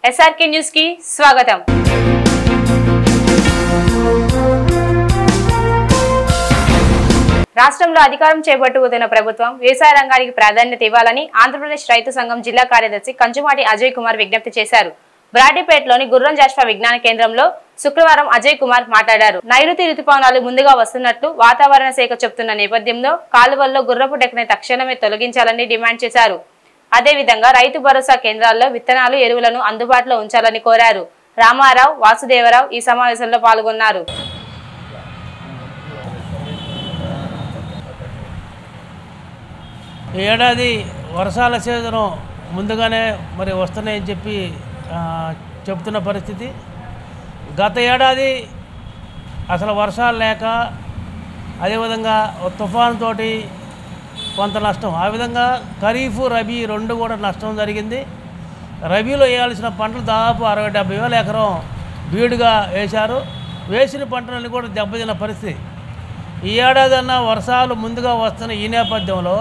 SRK news కి స్వాగతం. రాష్ట్రంలో అధికారం చేపట్టుకుతున్న ప్రభుత్వం వ్యవసాయ రంగానికి ప్రాధాన్యత ఇవ్వాలని ఆంధ్రప్రదేశ్ రైతు సంఘం జిల్లా కార్యదర్శి కంచుమాటి అజయ్ కుమార్ విజ్ఞప్తి చేశారు. బ్రాడీపేటలోని గుర్రం జాషువా విజ్ఞాన కేంద్రంలో శుక్రవారం అజయ్ కుమార్ మాట్లాడారు. నైరుతి రుతుపవనాలు ముందుగా వస్తున్నట్లు వాతావరణ శాఖ చెబుతున్న నేపథ్యంలో కాలువల్లో గుర్రపు డెక్కని తక్షణమే తొలగించాలని డిమాండ్ చేశారు. అదేవిధంగా రైతు భరోసా కేంద్రాల్లో విత్తనాలు, ఎరువులను అందుబాటులో ఉంచాలని కోరారు. రామారావు, వాసుదేవరావు ఈ సమావేశంలో పాల్గొన్నారు. ఏడాది వర్షాల సీజను ముందుగానే వస్తున్నాయని చెప్పి చెప్తున్న పరిస్థితి. గత ఏడాది అసలు వర్షాలు లేక అదేవిధంగా తుఫాను కొంత నష్టం, ఆ విధంగా ఖరీఫ్, రబీ రెండు కూడా నష్టం జరిగింది. రబీలో వేయాల్సిన పంటలు దాదాపు 60-70 వేల ఎకరం బీడుగా వేశారు. వేసిన పంటలన్నీ కూడా దెబ్బతిన్న పరిస్థితి. ఈ ఏడాదన్నా వర్షాలు ముందుగా వస్తున్న ఈ నేపథ్యంలో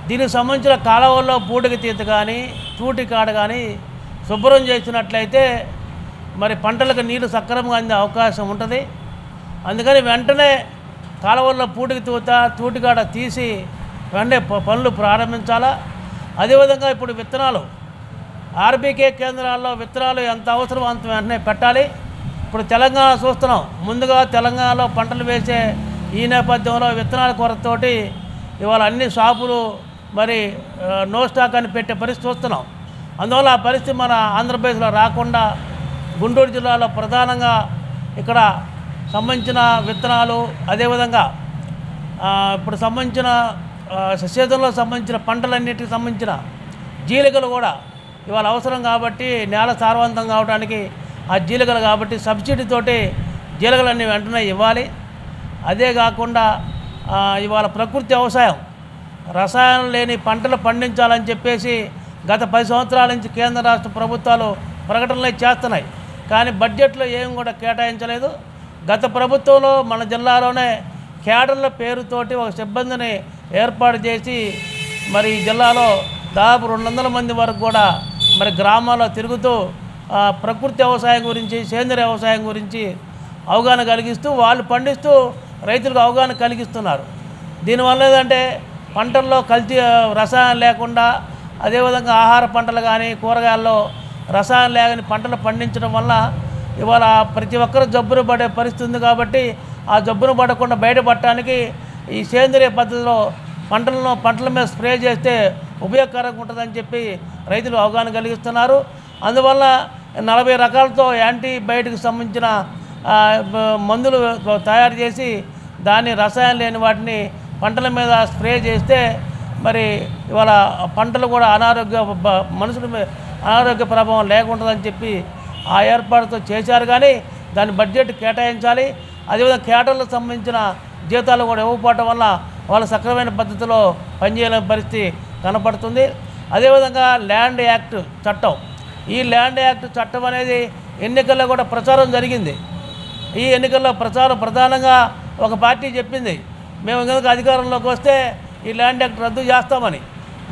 దీనికి సంబంధించిన కాలువల్లో పూడికి తీత కానీ తూటి కాడ కానీ శుభ్రం చేసినట్లయితే పంటలకు నీరు సక్రమంగా అందే అవకాశం ఉంటుంది. అందుకని వెంటనే కాలువల్లో పూడికి తూటికాడ తీసి వెంటనే పనులు ప్రారంభించాలా. అదేవిధంగా ఇప్పుడు విత్తనాలు ఆర్బీకే కేంద్రాల్లో విత్తనాలు ఎంత అవసరం అంత వెంటనే పెట్టాలి. ఇప్పుడు తెలంగాణ చూస్తున్నాం, ముందుగా తెలంగాణలో పంటలు వేసే ఈ నేపథ్యంలో విత్తనాల కొరతతోటి ఇవాళ అన్ని షాపులు నో స్టాక్ అని పెట్టే పరిస్థితి చూస్తున్నాం. అందువల్ల ఆ పరిస్థితి మన ఆంధ్రప్రదేశ్లో రాకుండా గుంటూరు జిల్లాలో ప్రధానంగా ఇక్కడ సంబంధించిన విత్తనాలు, అదేవిధంగా ఇప్పుడు సంబంధించిన సీజన్లో సంబంధించిన పంటలన్నిటికి సంబంధించిన జీలికలు కూడా ఇవాళ అవసరం కాబట్టి నేల సారవంతం కావడానికి ఆ జీలికలు కాబట్టి సబ్సిడీతోటి జీలికలన్నీ వెంటనే ఇవ్వాలి. అదే కాకుండా ఇవాళ ప్రకృతి వ్యవసాయం, రసాయనం లేని పంటలు పండించాలని చెప్పేసి గత 10 సంవత్సరాల నుంచి కేంద్ర రాష్ట్ర ప్రభుత్వాలు ప్రకటనలు చేస్తున్నాయి. కానీ బడ్జెట్లో ఏం కూడా కేటాయించలేదు. గత ప్రభుత్వంలో మన జిల్లాలోనే క్యాడర్ల పేరుతోటి ఒక సిబ్బందిని ఏర్పాటు చేసి ఈ జిల్లాలో దాదాపు 200 మంది వరకు కూడా గ్రామాల్లో తిరుగుతూ ప్రకృతి వ్యవసాయం గురించి, సేంద్రియ వ్యవసాయం గురించి అవగాహన కలిగిస్తూ వాళ్ళు పండిస్తూ రైతులకు అవగాహన కలిగిస్తున్నారు. దీనివల్ల ఏంటంటే పంటల్లో కల్తీ రసాయనం లేకుండా, అదేవిధంగా ఆహార పంటలు కానీ కూరగాయల్లో రసాయనం లేని పంటలు పండించడం వల్ల ఇవాళ ప్రతి ఒక్కరూ జబ్బును పడే పరిస్థితి ఉంది. కాబట్టి ఆ జబ్బును పడకుండా బయటపడటానికి ఈ సేంద్రియ పద్ధతిలో పంటల మీద స్ప్రే చేస్తే ఉపయోగకరంగా ఉంటుందని చెప్పి రైతులు అవగాహన కలిగిస్తున్నారు. అందువల్ల 40 రకాలతో యాంటీబయాటిక్ సంబంధించిన మందులు తయారు చేసి దాన్ని రసాయనం లేని వాటిని పంటల మీద స్ప్రే చేస్తే ఇవాళ పంటలు కూడా మనుషుల మీద అనారోగ్య ప్రభావం లేకుంటుందని చెప్పి ఆ ఏర్పాటుతో చేశారు. కానీ దాని బడ్జెట్ కేటాయించాలి. అదేవిధంగా కేటర్లకు సంబంధించిన జీతాలు కూడా ఇవ్వకపోవటం వల్ల వాళ్ళు సక్రమైన పద్ధతిలో పనిచేయలేని పరిస్థితి కనపడుతుంది. అదేవిధంగా ల్యాండ్ యాక్ట్ చట్టం, ఈ ల్యాండ్ యాక్ట్ చట్టం అనేది ఎన్నికల్లో కూడా ప్రచారం జరిగింది. ఈ ఎన్నికల్లో ప్రచారం ప్రధానంగా ఒక పార్టీ చెప్పింది, మేము కనుక అధికారంలోకి వస్తే ఈ ల్యాండ్ యాక్ట్ రద్దు చేస్తామని.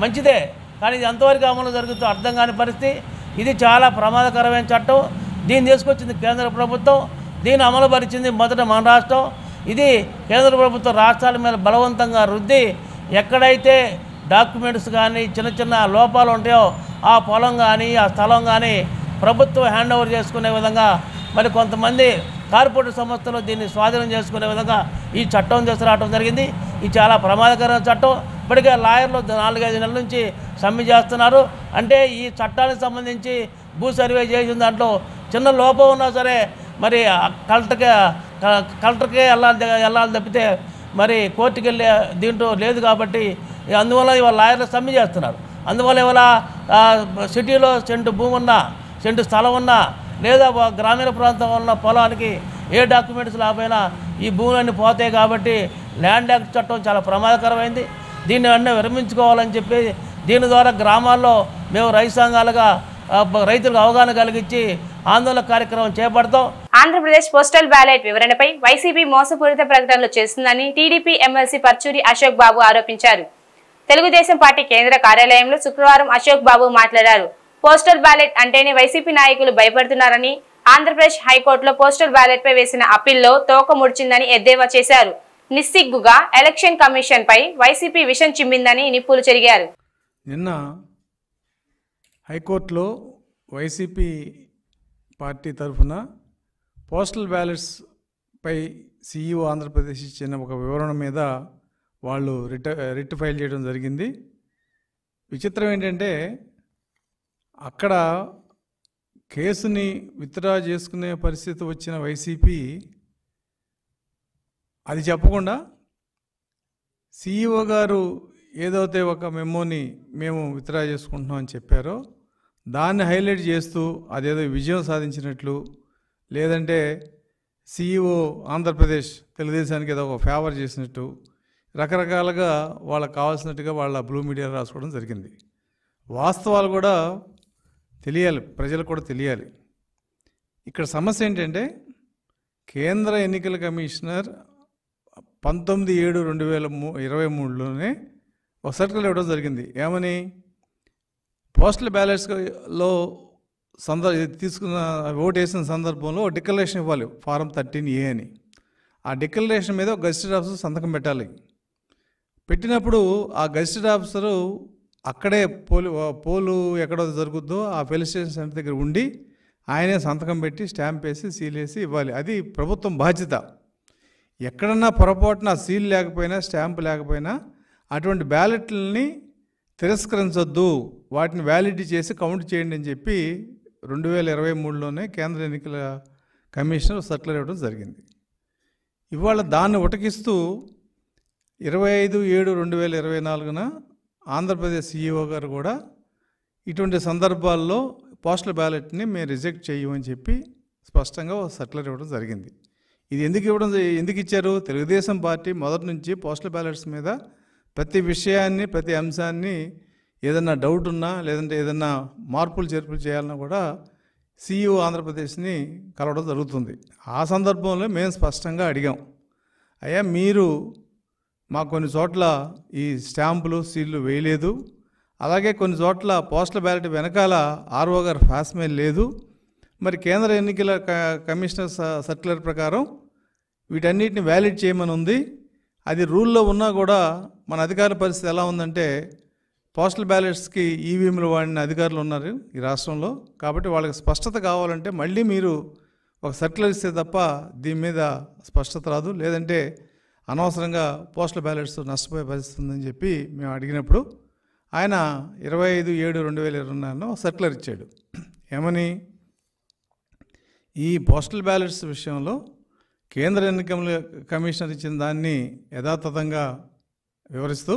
మంచిదే, కానీ ఇది ఎంతవరకు అమలు జరుగుతుందో అర్థం కాని పరిస్థితి. ఇది చాలా ప్రమాదకరమైన చట్టం. దీన్ని తీసుకొచ్చింది కేంద్ర ప్రభుత్వం, దీన్ని అమలు పరిచింది మొదట మన రాష్ట్రం. ఇది కేంద్ర ప్రభుత్వం రాష్ట్రాల మీద బలవంతంగా రుద్ది ఎక్కడైతే డాక్యుమెంట్స్ కానీ చిన్న చిన్న లోపాలు ఉంటాయో ఆ పొలం కానీ ఆ స్థలం కానీ ప్రభుత్వం హ్యాండ్ ఓవర్ చేసుకునే విధంగా కొంతమంది కార్పొరేట్ సంస్థలు దీన్ని స్వాధీనం చేసుకునే విధంగా ఈ చట్టం తీసుకురావడం జరిగింది. ఇది చాలా ప్రమాదకరమైన చట్టం. ఇప్పటికే లాయర్లు 4-5 నెలల నుంచి సమ్మె చేస్తున్నారు. అంటే ఈ చట్టానికి సంబంధించి భూ సర్వే చేసిన దాంట్లో చిన్న లోపం ఉన్నా సరే కలెక్టర్కే వెళ్ళాలి తప్పితే కోర్టుకు వెళ్ళే దీంట్లో లేదు. కాబట్టి అందువల్ల ఇవాళ లాయర్లు సమ్మె చేస్తున్నారు. అందువల్ల ఇవాళ సిటీలో సెంటు భూమి ఉన్నా, సెంటు స్థలం ఉన్నా, లేదా గ్రామీణ ప్రాంతంలో ఉన్న పొలానికి ఏ డాక్యుమెంట్స్ లేకపోయినా ఈ భూములన్నీ పోతాయి. కాబట్టి ల్యాండ్ యాక్ట్ చట్టం చాలా ప్రమాదకరమైంది. దీన్ని అన్నీ విరమించుకోవాలని చెప్పి దీని ద్వారా గ్రామాల్లో మేము రైతు సంఘాలుగా రైతులకు అవగాహన కలిగించి ఆందోళన కార్యక్రమం చేపడతాం. ఆంధ్రప్రదేశ్ పోస్టల్ బ్యాలెట్ వివరణపై వైసీపీ మోసపూరిత ప్రకటనలు చేస్తుందని టీడీపీ ఎమ్మెల్సీ పర్చూరి అశోక్ బాబు ఆరోపించారు. తెలుగుదేశం పార్టీ కేంద్ర కార్యాలయంలో శుక్రవారం అశోక్ బాబు మాట్లాడారు. పోస్టల్ బ్యాలెట్ అంటేనే వైసీపీ నాయకులు భయపడుతున్నారని, ఆంధ్రప్రదేశ్ హైకోర్టులో పోస్టల్ బ్యాలెట్ పై వేసిన అప్పీల్లో తోక ముడిచిందని ఎద్దేవా చేశారు. నిస్సిగ్గుగా ఎలక్షన్ కమిషన్ పై వైసీపీ విషం చిమ్మిందని నిప్పులు చెరిగారు. నిన్న హైకోర్టులో వైసీపీ పార్టీ తరఫున పోస్టల్ బ్యాలెట్స్ పై సీఈఓ ఆంధ్రప్రదేశ్ ఇచ్చిన ఒక వివరణ మీద వాళ్ళు రిట్ ఫైల్ చేయడం జరిగింది. విచిత్రం ఏంటంటే అక్కడ కేసుని విత్డ్రా చేసుకునే పరిస్థితి వచ్చిన వైసీపీ అది చెప్పకుండా సీఈఓ గారు ఏదైతే ఒక మెమోని మేము విత్డ్రా చేసుకుంటున్నాం అని చెప్పారో దాన్ని హైలైట్ చేస్తూ అదేదో విజయం సాధించినట్లు, లేదంటే సీఈఓ ఆంధ్రప్రదేశ్ తెలుగుదేశానికి ఏదో ఒక ఫేవర్ చేసినట్టు రకరకాలుగా వాళ్ళకు కావాల్సినట్టుగా వాళ్ళ బ్లూ మీడియా రాసుకోవడం జరిగింది. వాస్తవాలు కూడా తెలియాలి, ప్రజలకు కూడా తెలియాలి. ఇక్కడ సమస్య ఏంటంటే కేంద్ర ఎన్నికల కమిషనర్ 19/7/2023లోనే ఒక సర్కులర్ ఇవ్వడం జరిగింది. ఏమని, పోస్టల్ బ్యాలెట్స్లో తీసుకున్న ఓటు వేసిన సందర్భంలో డిక్లరేషన్ ఇవ్వాలి, ఫారం 13A అని. ఆ డిక్లరేషన్ మీద ఒక గెజిటెడ్ ఆఫీసర్ సంతకం పెట్టాలి. పెట్టినప్పుడు ఆ గెజిటెడ్ ఆఫీసరు అక్కడే పోలు ఎక్కడో జరుగుద్దో ఆ పోలీస్ స్టేషన్ సెంటర్ దగ్గర ఉండి ఆయనే సంతకం పెట్టి స్టాంప్ వేసి సీల్ వేసి ఇవ్వాలి. అది ప్రభుత్వం బాధ్యత. ఎక్కడన్నా పొరపాటున సీల్ లేకపోయినా స్టాంప్ లేకపోయినా అటువంటి బ్యాలెట్లని తిరస్కరించొద్దు, వాటిని వ్యాలిడిటీ చేసి కౌంట్ చేయండి అని చెప్పి 2023లోనే కేంద్ర ఎన్నికల కమిషనర్ సర్కులర్ ఇవ్వడం జరిగింది. ఇవాళ దాన్ని ఉటకిస్తూ 25/7/2024 ఆంధ్రప్రదేశ్ సీఈఓ గారు కూడా ఇటువంటి సందర్భాల్లో పోస్టల్ బ్యాలెట్ని మేము రిజెక్ట్ చేయమని చెప్పి స్పష్టంగా సర్కులర్ ఇవ్వడం జరిగింది. ఇది ఎందుకు ఇచ్చారు? తెలుగుదేశం పార్టీ మొదటి నుంచి పోస్టల్ బ్యాలెట్స్ మీద ప్రతి విషయాన్ని, ప్రతి అంశాన్ని ఏదన్నా డౌట్ ఉన్నా లేదంటే ఏదన్నా మార్పులు చేర్పులు చేయాలన్నా కూడా సీఈఓ ఆంధ్రప్రదేశ్ని కలవడం జరుగుతుంది. ఆ సందర్భంలో మేము స్పష్టంగా అడిగాం, అయ్యా మీరు మాకు కొన్ని చోట్ల ఈ స్టాంపులు సీళ్లు వేయలేదు, అలాగే కొన్ని చోట్ల పోస్టల్ బ్యాలెట్ వెనకాల ఆర్ఓ గారు ఫాస్మెయిల్ లేదు, మరి కేంద్ర ఎన్నికల కమిషనర్ సర్క్యులర్ ప్రకారం వీటన్నిటిని వ్యాలిడ్ చేయమని ఉంది. అది రూల్లో ఉన్నా కూడా మన అధికారుల పరిస్థితి ఎలా ఉందంటే పోస్టల్ బ్యాలెట్స్కి ఈవీఎంలు వాడిన అధికారులు ఉన్నారు ఈ రాష్ట్రంలో. కాబట్టి వాళ్ళకి స్పష్టత కావాలంటే మళ్ళీ మీరు ఒక సర్క్యులర్ ఇస్తే తప్ప దీని మీద స్పష్టత రాదు, లేదంటే అనవసరంగా పోస్టల్ బ్యాలెట్స్ నష్టపోయే పరిస్థితి ఉందని చెప్పి మేము అడిగినప్పుడు ఆయన 25/7/2024 సర్క్యులర్ ఇచ్చాడు. ఏమని, ఈ పోస్టల్ బ్యాలెట్స్ విషయంలో కేంద్ర ఎన్నికల కమిషనర్ ఇచ్చిన దాన్ని యథాతథంగా వివరిస్తూ,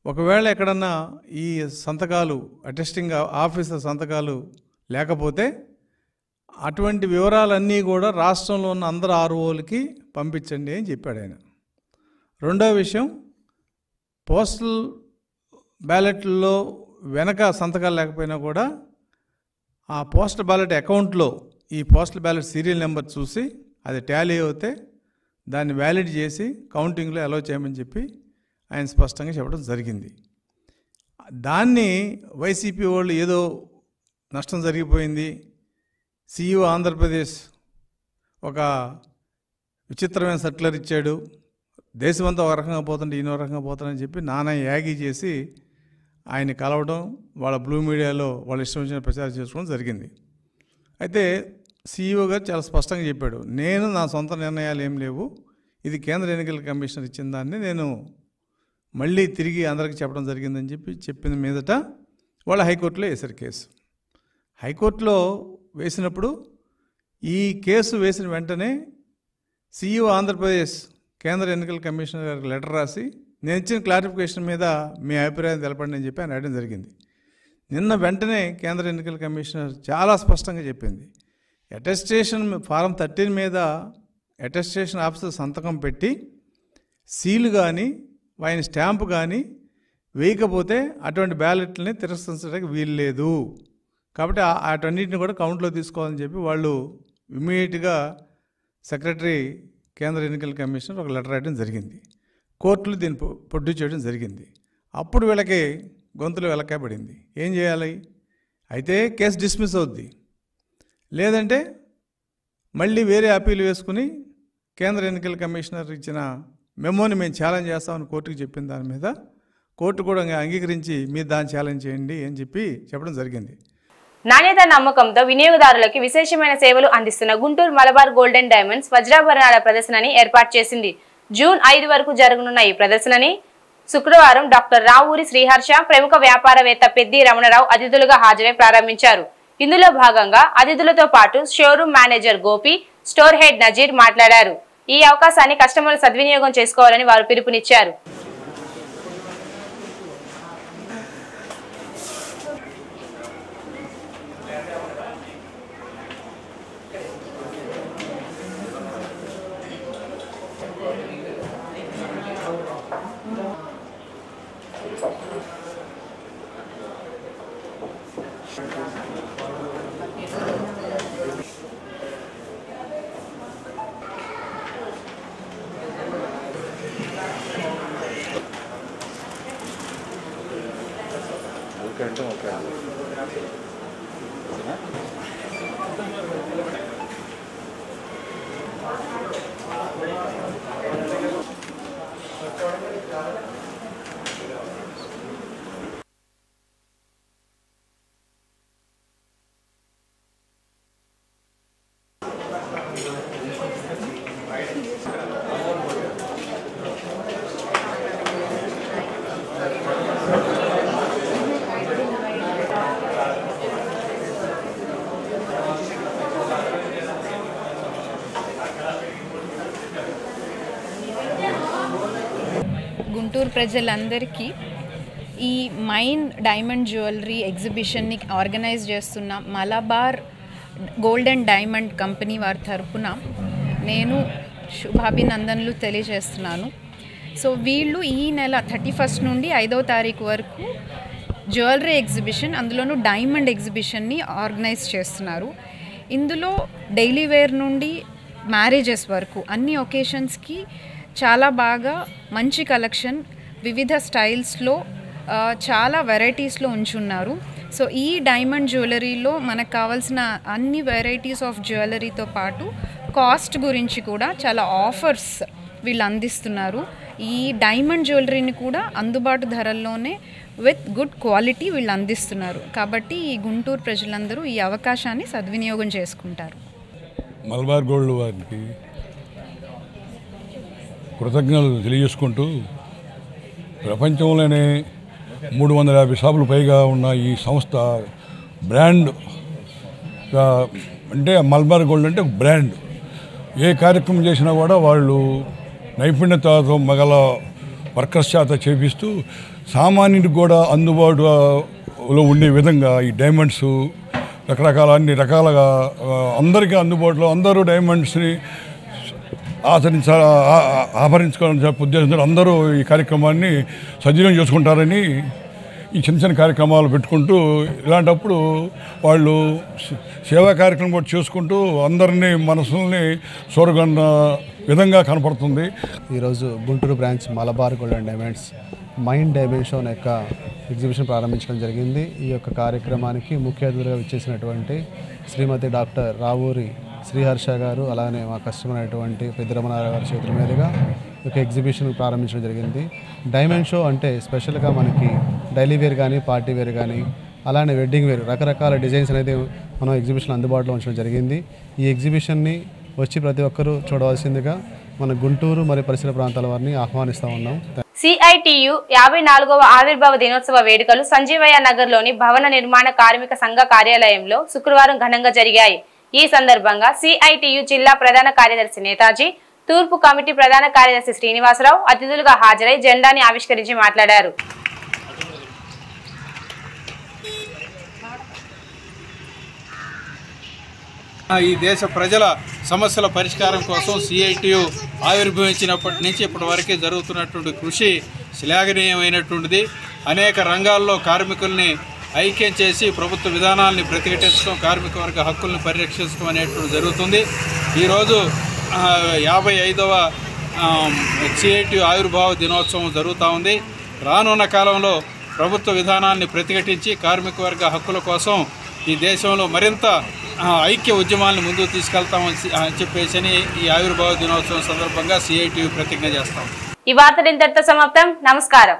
ఒకవేళ ఎక్కడన్నా ఈ సంతకాలు అటెస్టింగ్ ఆఫీసర్ సంతకాలు లేకపోతే అటువంటి వివరాలన్నీ కూడా రాష్ట్రంలో ఉన్న అందరు ఆర్ఓలకి పంపించండి అని చెప్పాడు ఆయన. రెండో విషయం, పోస్టల్ బ్యాలెట్లో వెనక సంతకాలు లేకపోయినా కూడా ఆ పోస్టల్ బ్యాలెట్ అకౌంట్లో ఈ పోస్టల్ బ్యాలెట్ సీరియల్ నెంబర్ చూసి అది టాలీ అవుతే దాన్ని వ్యాలిడ్ చేసి కౌంటింగ్లో అలౌ చేయమని చెప్పి ఆయన స్పష్టంగా చెప్పడం జరిగింది. దాన్ని వైసీపీ వాళ్ళు ఏదో నష్టం జరిగిపోయింది, సీఈఓ ఆంధ్రప్రదేశ్ ఒక విచిత్రమైన సర్క్యులర్ ఇచ్చాడు, దేశమంతా ఒక రకంగా పోతుంటే ఈయన ఒక రకంగా పోతాడని చెప్పి నానా యాగి చేసి ఆయన కలవడం, వాళ్ళ బ్లూ మీడియాలో వాళ్ళ ఇష్టం వచ్చిన ప్రచారం చేసుకోవడం జరిగింది. అయితే సీఈఓ గారు చాలా స్పష్టంగా చెప్పాడు, నేను నా సొంత నిర్ణయాలు ఏం లేవు, ఇది కేంద్ర ఎన్నికల కమిషనర్ ఇచ్చిన దాన్ని నేను మళ్ళీ తిరిగి అందరికీ చెప్పడం జరిగిందని చెప్పిన మీదట వాళ్ళు హైకోర్టులో వేశారు కేసు. హైకోర్టులో వేసినప్పుడు ఈ కేసు వేసిన వెంటనే సీఈఓ ఆంధ్రప్రదేశ్ కేంద్ర ఎన్నికల కమిషనర్ గారికి లెటర్ రాసి నేను ఇచ్చిన క్లారిఫికేషన్ మీద మీ అభిప్రాయం తెలపండి అని చెప్పి ఆయన రాయడం జరిగింది. నిన్న వెంటనే కేంద్ర ఎన్నికల కమిషనర్ చాలా స్పష్టంగా చెప్పింది, అటెస్టేషన్ ఫారం 13 మీద అటెస్టేషన్ ఆఫీసర్ సంతకం పెట్టి సీలు కానీ ఆయన స్టాంపు కానీ వేయకపోతే అటువంటి బ్యాలెట్లని తిరస్కరించడానికి వీలు లేదు, కాబట్టి అటన్నిటిని కూడా కౌంట్లో తీసుకోవాలని చెప్పి వాళ్ళు ఇమ్మీడియట్గా సెక్రటరీ కేంద్ర ఎన్నికల కమిషనర్ ఒక లెటర్ రాయడం జరిగింది. కోర్టులు దీన్ని ప్రొడ్యూస్ చేయడం జరిగింది. అప్పుడు వీళ్ళకి గొంతులు వెలకబడింది. ఏం చేయాలి? అయితే కేసు డిస్మిస్ అవుద్ది, లేదంటే మళ్ళీ వేరే అప్పీల్ వేసుకుని కేంద్ర ఎన్నికల కమిషనర్ ఇచ్చిన మెమోని మేము ఛాలెంజ్ చేస్తామని కోర్టుకు చెప్పిన దాని మీద కోర్టు కూడా అంగీకరించి మీరు దాన్ని ఛాలెంజ్ చేయండి అని చెప్పడం జరిగింది. నాణ్యత నమ్మకంతో వినియోగదారులకి విశేషమైన సేవలు అందిస్తున్న గుంటూరు మలబార్ గోల్డెన్ డైమండ్స్ వజ్రాభరణాల ప్రదర్శనని ఏర్పాటు చేసింది. జూన్ 5 వరకు జరగనున్న ఈ ప్రదర్శనని శుక్రవారం డాక్టర్ రావూరి శ్రీహర్ష, ప్రముఖ వ్యాపారవేత్త పెద్ది రమణరావు అతిథులుగా హాజరై ప్రారంభించారు. ఇందులో భాగంగా అతిథులతో పాటు showroom manager Gopi, store head Nazir మాట్లాడారు. ఈ అవకాశాన్ని కస్టమర్లు సద్వినియోగం చేసుకోవాలని వారు పిలుపునిచ్చారు. గుంటూరు ప్రజలందరికీ ఈ మైన్ డైమండ్ జ్యువెలరీ ఎగ్జిబిషన్ని ఆర్గనైజ్ చేస్తున్న మలబార్ గోల్డెన్ డైమండ్ కంపెనీ వారి తరపున నేను శుభాభినందనలు తెలియజేస్తున్నాను. సో వీళ్ళు ఈ నెల 31 నుండి 5వ తారీఖు వరకు జ్యువెలరీ ఎగ్జిబిషన్, అందులోనూ డైమండ్ ఎగ్జిబిషన్ని ఆర్గనైజ్ చేస్తున్నారు. ఇందులో డైలీ వేర్ నుండి మ్యారేజెస్ వరకు అన్ని ఒకేషన్స్కి చాలా బాగా మంచి కలెక్షన్ వివిధ స్టైల్స్లో చాలా వెరైటీస్లో ఉంచున్నారు. సో ఈ డైమండ్ జ్యువెలరీలో మనకు కావాల్సిన అన్ని వెరైటీస్ ఆఫ్ జ్యువెలరీతో పాటు కాస్ట్ గురించి కూడా చాలా ఆఫర్స్ వీళ్ళు అందిస్తున్నారు. ఈ డైమండ్ జ్యువెలరీని కూడా అందుబాటు ధరల్లోనే విత్ గుడ్ క్వాలిటీ వీళ్ళు అందిస్తున్నారు. కాబట్టి ఈ గుంటూరు ప్రజలందరూ ఈ అవకాశాన్ని సద్వినియోగం చేసుకుంటారు. మలబార్ గోల్డ్ వారికి కృతజ్ఞతలు తెలియజేసుకుంటూ, ప్రపంచంలోనే 350 షాపులు పైగా ఉన్న ఈ సంస్థ బ్రాండ్ అంటే మలబార్ గోల్డ్ అంటే ఒక బ్రాండ్. ఏ కార్యక్రమం చేసినా కూడా వాళ్ళు నైపుణ్యతతో మగల వర్కర్స్ చేత చేపిస్తూ సామాన్యుడికి కూడా అందుబాటులో ఉండే విధంగా ఈ డైమండ్స్ రకరకాల అన్ని రకాలుగా అందరికీ అందుబాటులో అందరూ డైమండ్స్ని ఆభరించుకోవాలని చెప్పే ఉద్దేశంతో అందరూ ఈ కార్యక్రమాన్ని సద్వినియోగం చేసుకుంటారని ఈ చిన్న చిన్న కార్యక్రమాలు పెట్టుకుంటూ, ఇలాంటప్పుడు వాళ్ళు సేవా కార్యక్రమం కూడా చేసుకుంటూ అందరినీ మనసుల్ని చూరగొన్న విధంగా కనపడుతుంది. ఈరోజు Guntur branch Malabar gold and diamonds mind diamond show యొక్క ఎగ్జిబిషన్ ప్రారంభించడం జరిగింది. ఈ యొక్క కార్యక్రమానికి ముఖ్య అతిథిగా విచ్చేసినటువంటి శ్రీమతి డాక్టర్ రావూరి శ్రీహర్ష గారు, అలానే మా కస్టమర్ అయినటువంటి పెద్ది రమణారావు గారి చేతుల మీదుగా ఒక ఎగ్జిబిషన్ ప్రారంభించడం జరిగింది. డైమండ్ షో అంటే స్పెషల్గా మనకి డైలీ వేర్ కానీ, పార్టీ వేర్ కానీ, అలానే వెడ్డింగ్ వేర్ రకరకాల డిజైన్స్ అనేది మనం ఎగ్జిబిషన్ అందుబాటులో ఉంచడం జరిగింది. ఈ ఎగ్జిబిషన్ని వచ్చి ప్రతి ఒక్కరూ చూడవలసిందిగా మన గుంటూరు మరియు పరిసర ప్రాంతాల వారిని ఆహ్వానిస్తూ ఉన్నాం. సిఐటియు 54వ ఆవిర్భావ దినోత్సవ వేడుకలు సంజీవయ్య నగర్లోని భవన నిర్మాణ కార్మిక సంఘ కార్యాలయంలో శుక్రవారం ఘనంగా జరిగాయి. ఈ సందర్భంగా సిఐటియు జిల్లా ప్రధాన కార్యదర్శి నేతాజీ, తూర్పు కమిటీ ప్రధాన కార్యదర్శి శ్రీనివాసరావు అతిథులుగా హాజరై జెండాని ఆవిష్కరించి మాట్లాడారు. ఈ దేశ ప్రజల సమస్యల పరిష్కారం కోసం సిఐటియు ఆవిర్భవించినప్పటి నుంచి ఇప్పటి వరకు జరుగుతున్నటువంటి కృషి శ్లాఘనీయమైనటువంటిది. అనేక రంగాల్లో కార్మికుల్ని ఐక్యం చేసి ప్రభుత్వ విధానాలని ప్రతిఘటించడం, కార్మిక వర్గ హక్కుల్ని పరిరక్షించడం అనేటువంటి జరుగుతుంది. ఈరోజు 55వ సిఐటియు ఆవిర్భావ దినోత్సవం జరుగుతూ ఉంది. రానున్న కాలంలో ప్రభుత్వ విధానాన్ని ప్రతిఘటించి కార్మిక వర్గ హక్కుల కోసం ఈ దేశంలో మరింత ఐక్య ఉద్యమాలను ముందుకు తీసుకెళ్తామని చెప్పేసి ఈ ఆవిర్భావ దినోత్సవం సందర్భంగా CITU ప్రతిజ్ఞ చేస్తాం. ఈ వార్తలు ఇంతటితో సమాప్తం. నమస్కారం.